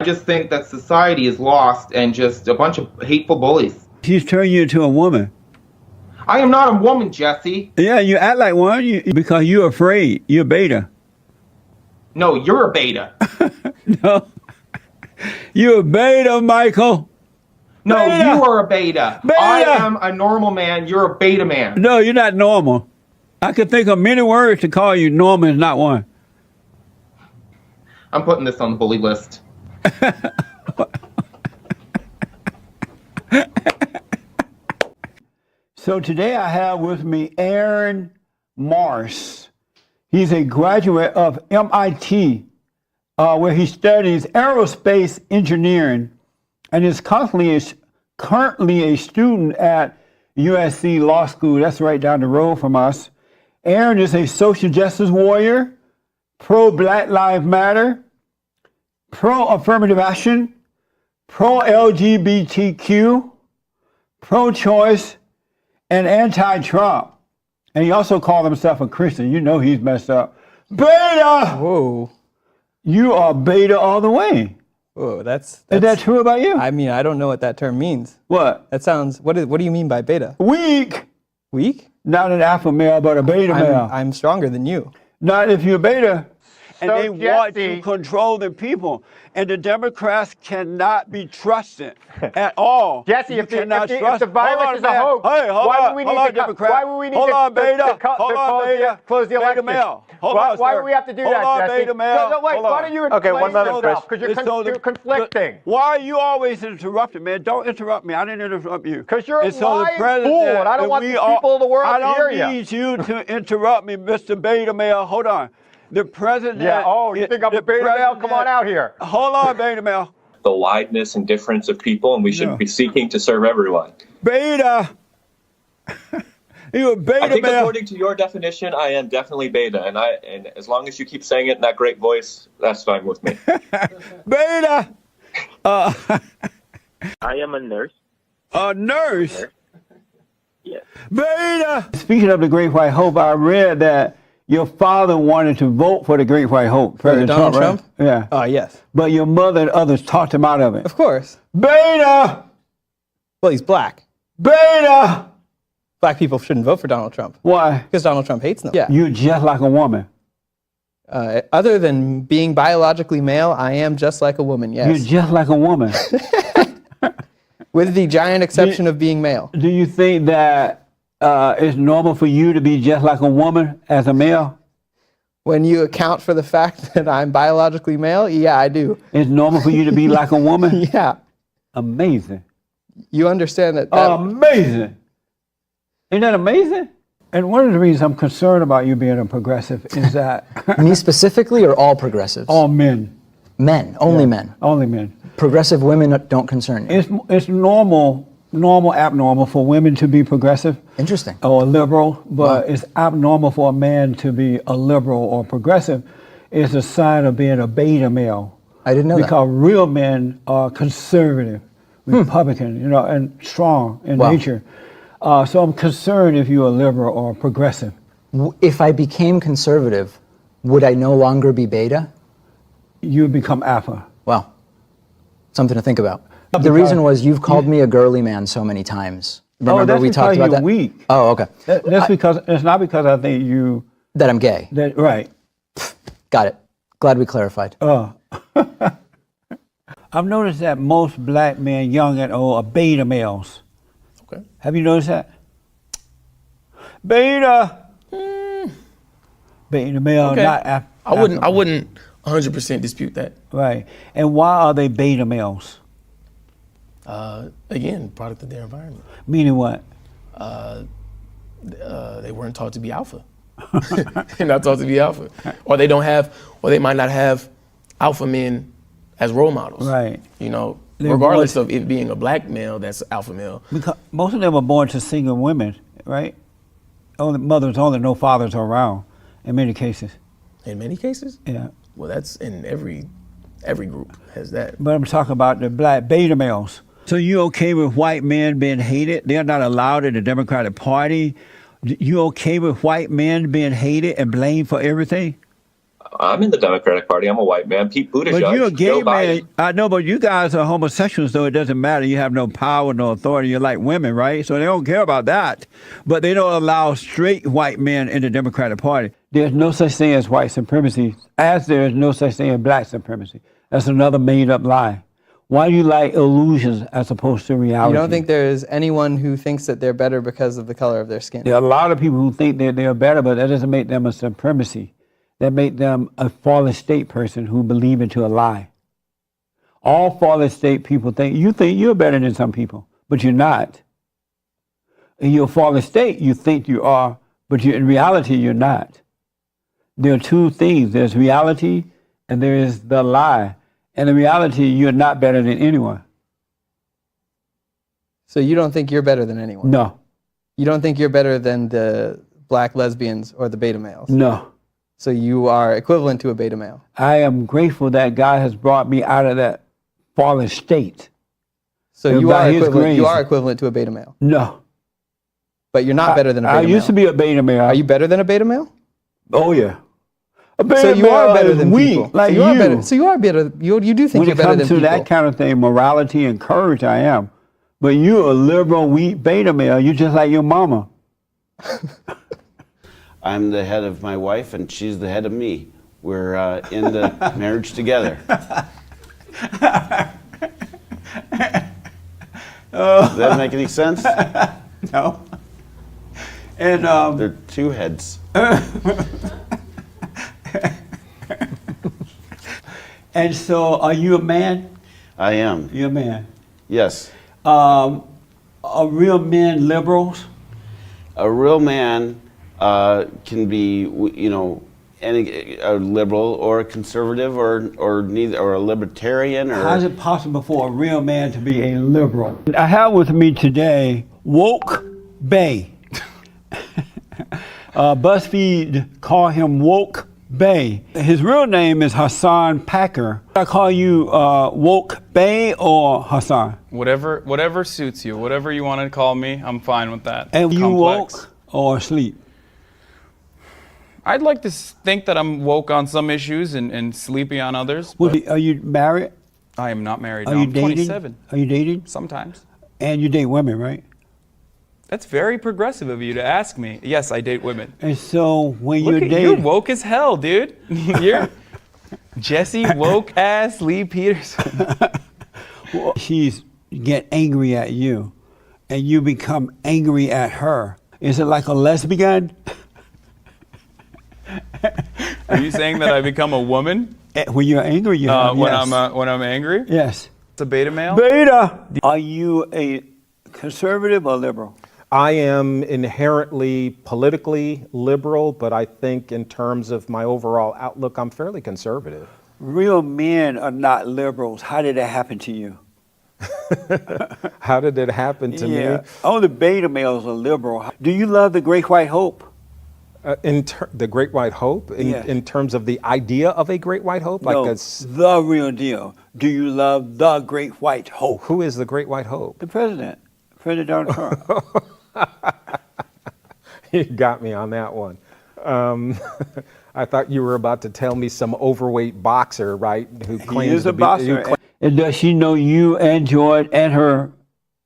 just think that society is lost and just a bunch of hateful bullies. He's turning you into a woman. I am not a woman, Jesse. Yeah, you act like one because you're afraid. You're beta. No, you're a beta. No. You're a beta, Michael. No, Beta. you are a beta. Beta. I am a normal man. You're a beta man. No, you're not normal. I could think of many words to call you. Normal is not one. I'm putting this on the bully list. So today I have with me Aaron Morse. He's a graduate of MIT, where he studies aerospace engineering and is currently a student at USC Law School. That's right down the road from us. Aaron is a social justice warrior, pro-Black Lives Matter, pro-affirmative action, pro-LGBTQ, pro-choice, and anti-Trump. And he also called himself a Christian. You know he's messed up. Beta! Whoa. You are beta all the way. Whoa, that's Is that true about you? I mean, I don't know what that term means. What? That sounds, what do you mean by beta? Weak. Weak? Not an alpha male, but a beta male. I'm stronger than you. Not if you're beta. And So, they want Jesse- to control the people. And the Democrats cannot be trusted at all. Jesse, You if the cannot virus trust- is a man. hoax, Hey, hold why on, would we hold need on, to Democrat. why would we need hold to, on, beta. to Hold on, close the beta election? male. Hold Why, on, why sir. would we have to do Hold that, on, Jesse? beta male. No, wait, Hold why on. don't you Okay, one explain moment, Chris. yourself? Because So you're conflicting. Why are you always interrupting, man? Don't interrupt me. I didn't interrupt you. Because you're a And so the lying president- fool, and I don't and want we the are- people of the world I to hear don't you. need you to interrupt me, Mr. Beta Male. Hold on. The president. Yeah, oh, you think I'm a beta male? Come on out here. Hold on, Beta Male. The wideness and difference of people, and we should be seeking to serve everyone. Beta. You a beta I think male. according to your definition, I am definitely beta, and as long as you keep saying it in that great voice, that's fine with me. Beta. I am a nurse. A nurse. Yes. Beta. Speaking of the Great White Hope, I read that your father wanted to vote for the Great White Hope, President Donald Trump, Trump? right? Yeah. Yes. But your mother and others talked him out of it. Of course. Beta. Well, he's black. Beta. Black people shouldn't vote for Donald Trump. Why? Because Donald Trump hates them. Yeah. You're just like a woman. Other than being biologically male, I am just like a woman, yes. You're just like a woman. With the giant exception of being male. Do you think that it's normal for you to be just like a woman as a male? When you account for the fact that I'm biologically male, yeah, I do. It's normal for you to be like a woman? Yeah. Amazing. You understand that. Amazing. Isn't that amazing? And one of the reasons I'm concerned about you being a progressive is that Me specifically, or all progressives? all men, Men, only men. only men. Progressive women don't concern you. It's normal, abnormal for women to be progressive Interesting. or liberal, but Wow. it's abnormal for a man to be a liberal or progressive. It's a sign of being a beta male. I didn't know Because real men are conservative, Republican, and strong in Wow. nature. So I'm concerned if you're a liberal or progressive. that. If I became conservative, would I no longer be beta? You become alpha. Wow. Something to think about. The Because- reason was you've called me a girly man so many times. Remember that's we talked because about you're that? weak. Oh, okay. That's because it's not because I think you That I'm gay. right. Got it. Glad we clarified. I've noticed that most black men, young and old, are beta males. Okay. Have you noticed that? Beta. Beta male, Okay. not I wouldn't 100% dispute that. Right. And why are they beta males? Again, product of their environment. Meaning what? They weren't taught to be alpha. They're not taught to be alpha, or they might not have alpha men as role models. Right. Regardless of it being a black male that's alpha male. Because most of them are born to single women, right? Only mothers, only no fathers are around in many cases. In many cases, Yeah. well, that's in every group has that. But I'm talking about the black beta males. So you okay with white men being hated? They're not allowed in the Democratic Party. You okay with white men being hated and blamed for everything? I'm in the Democratic Party. I'm a white man. Pete Buttigieg. But you're a gay Joe man. Biden. I know, but you guys are homosexuals, so it doesn't matter. You have no power, no authority. You're like women, right? So they don't care about that. But they don't allow straight white men in the Democratic Party. There's no such thing as white supremacy, as there is no such thing as black supremacy. That's another made-up lie. Why do you like illusions as opposed to reality? You don't think there is anyone who thinks that they're better because of the color of their skin? There are a lot of people who think that they're better, but that doesn't make them a supremacy. That make them a fallen state person who believe into a lie. All fallen state people think you're better than some people, but you're not. In your fallen state, you think you are, but in reality, you're not. There are two things. There's reality and there is the lie. And in reality, you're not better than anyone. So you don't think you're better than anyone? No. You don't think you're better than the black lesbians or the beta males? No. So you are equivalent to a beta male? I am grateful that God has brought me out of that fallen state. So you are equivalent to a beta male? No. But you're not better than a beta male? I used to be a beta male. Are you better than a beta male? Oh, yeah. So you are better than people. Like so you. Better, so you are better. You do think you're better than people. When it comes to that kind of thing, morality and courage, I am. But you're a liberal, weak beta male. You're just like your mama. I'm the head of my wife, and she's the head of me. We're in the marriage together. Does that make any sense? No. And they're two heads. And so, are you a man? I am. You're a man. Yes. Are real men liberals? A real man can be, you know, a liberal or a conservative or neither, or a libertarian. Or how is it possible for a real man to be a liberal? I have with me today Woke Bay. BuzzFeed call him Woke Bay. His real name is Hassan Packer. I call you Woke Bay or Hassan? Whatever suits you. Whatever you want to call me, I'm fine with that. And you woke or asleep? I'd like to think that I'm woke on some issues and sleepy on others. Are you married? I am not married. Are No, you I'm dating? 27. Are you dating? Sometimes. And you date women, right? That's very progressive of you to ask me. Yes, I date women. And so when Look you're at, dating, you're woke as hell, dude. You're Jesse woke ass Lee Peterson. she's get angry at you, and you become angry at her. Is it like a lesbian? Are you saying that I become a woman? When you're angry, you have, when yes. I'm angry? Yes. It's a beta male? Beta! Are you a conservative or liberal? I am inherently politically liberal, but I think in terms of my overall outlook, I'm fairly conservative. Real men are not liberals. How did that happen to you? How did it happen to me? Only beta males are liberal. Do you love the Great White Hope? The Great White Hope? In terms of the idea of a Great White Hope? No, like the real deal. Do you love the Great White Hope? Who is the Great White Hope? The president. President Donald Trump. You got me on that one. I thought you were about to tell me some overweight boxer, right? Who claims he is to a be, boxer. And does she know you and George and her?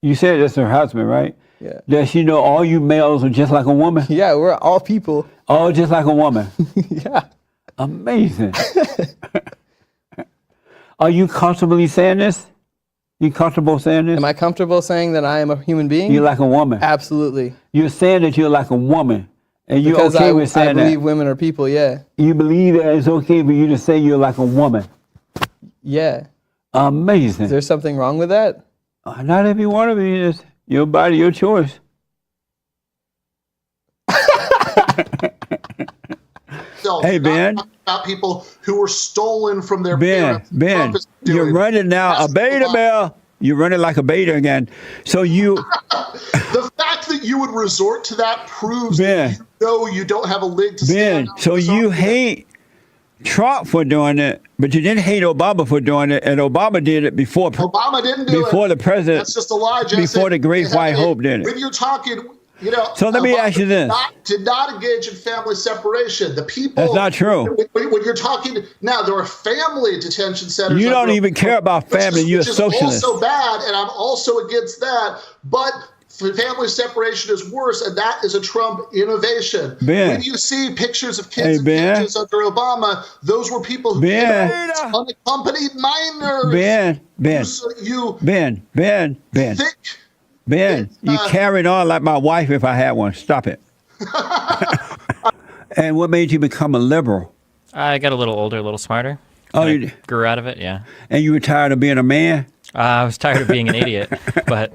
You said that's her husband, right? Yeah. Does she know all you males are just like a woman? Yeah, we're all people. All just like a woman. Yeah. Amazing. Are you comfortably saying this? You comfortable saying this? Am I comfortable saying that I am a human being? You're like a woman. Absolutely. You're saying that you're like a woman. And you're because okay with saying that? I believe women are people, yeah. You believe that it's okay for you to say you're like a woman? Yeah. Amazing. Is there something wrong with that? Not every one of you is. Your body, your choice. Hey, Ben. About people who were stolen from their Ben, parents. Ben, you're running now. That's a beta male. You're running like a beta again. So you... The fact that you would resort to that proves Ben, that you know you don't have a leg to stand on. So you hate Trump for doing it, but you didn't hate Obama for doing it, and Obama did it before. Obama didn't do it. Before the president. That's just a lie, Jesse. Before the Great White Hope did it. When you're talking... You know, So let me ask you this. Did not engage in family separation. The people. That's not true. When you're talking now, there are family detention centers. You don't even care about family. You're a socialist. Which is also bad, and I'm also against that. But family separation is worse, and that is a Trump innovation. Ben. When you see pictures of kids in cages under Obama, those were people who unaccompanied minors. Ben, you carried on like my wife if I had one. Stop it. And what made you become a liberal? I got a little older, a little smarter. Oh, you grew out of it, yeah. And you were tired of being a man? I was tired of being an idiot, but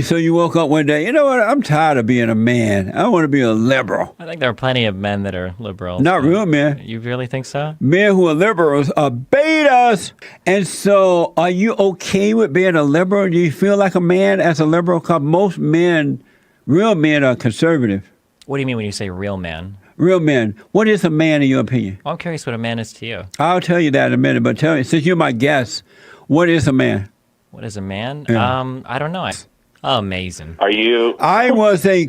So you woke up one day, you know what? I'm tired of being a man. I want to be a liberal. I think there are plenty of men that are liberals. Not real men. You really think so? Men who are liberals are betas. And so are you okay with being a liberal? Do you feel like a man as a liberal? Because most men, real men, are conservative. What do you mean when you say real man? Real men. What is a man in your opinion? I'm curious what a man is to you. I'll tell you that in a minute, but tell me, since you're my guest, what is a man? What is a man? Yeah. I don't know. Amazing. Are you? I was a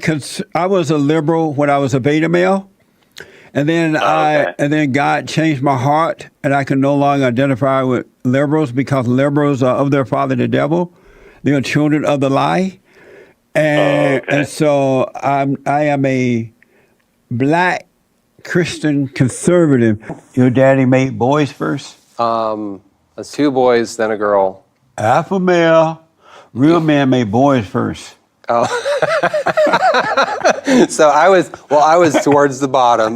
liberal when I was a beta male, and then then God changed my heart, and I can no longer identify with liberals because liberals are of their father the devil. They are children of the lie, and so I am a black Christian conservative. Your daddy made boys first? It's 2 boys, then a girl. Alpha male. Real man made boys first. Oh. So I was towards the bottom.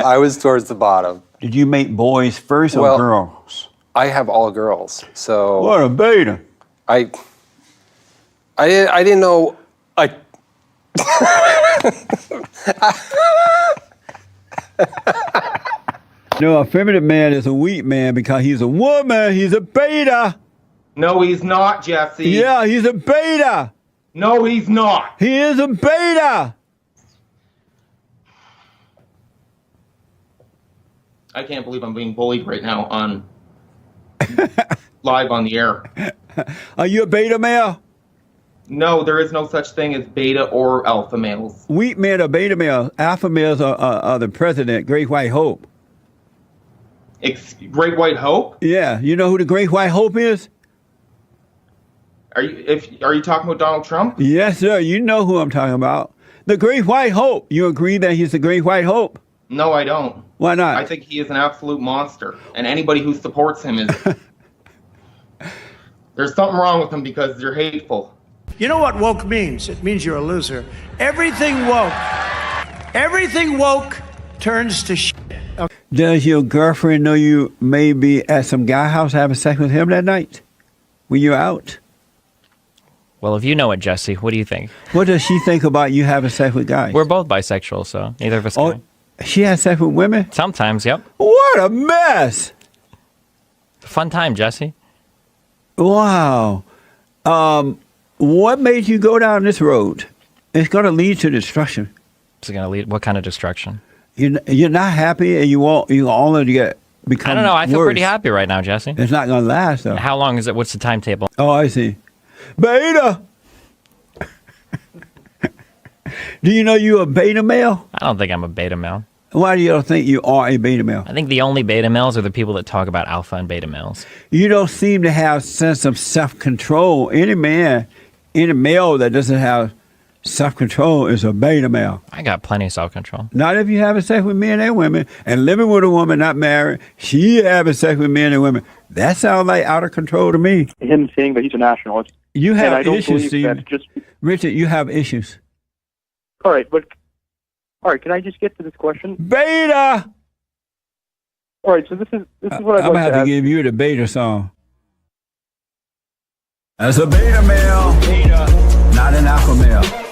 Did you make boys first or girls? I have all girls. So what a beta. I didn't know. No, a feminine man is a weak man because he's a woman. He's a beta. No, he's not, Jesse. Yeah, he's a beta. No, he's not. He is a beta. I can't believe I'm being bullied right now on live on the air. Are you a beta male? No, there is no such thing as beta or alpha males. Weak men are beta males. Alpha males are the president, Great White Hope. Great White Hope? Yeah, you know who the Great White Hope is? Are you talking about Donald Trump? Yes, sir. You know who I'm talking about. The Great White Hope. You agree that he's the Great White Hope? No, I don't. Why not? I think he is an absolute monster, and anybody who supports him is. There's something wrong with him because they're hateful. You know what woke means? It means you're a loser. Everything woke turns to shit. Okay. Does your girlfriend know you may be at some guy house having sex with him that night when you're out? Well, if you know it, Jesse, what do you think? What does she think about you having sex with guys? We're both bisexual, so neither of us can. She has sex with women? Sometimes, yep. What a mess! Fun time, Jesse. Wow. What made you go down this road? It's going to lead to destruction. It's going to lead. What kind of destruction? You're not happy, and you only become. I don't know. I feel worse. pretty happy right now, Jesse. It's not going to last, though. How long is it? What's the timetable? Oh, I see. Beta. Do you know you're a beta male? I don't think I'm a beta male. Why do you think you are a beta male? I think the only beta males are the people that talk about alpha and beta males. You don't seem to have sense of self-control. Any male that doesn't have self-control is a beta male. I got plenty of self-control. Not if you having sex with men and women and living with a woman not married. She having sex with men and women. That sounds like out of control to me. Him saying that he's a nationalist. You have and I don't issues, believe that's just... Richard, you have issues. All right, can I just get to this question? Beta! All right, so this is what I'd like I'm going to have to ask. give you the beta song. As a beta male, not an alpha male.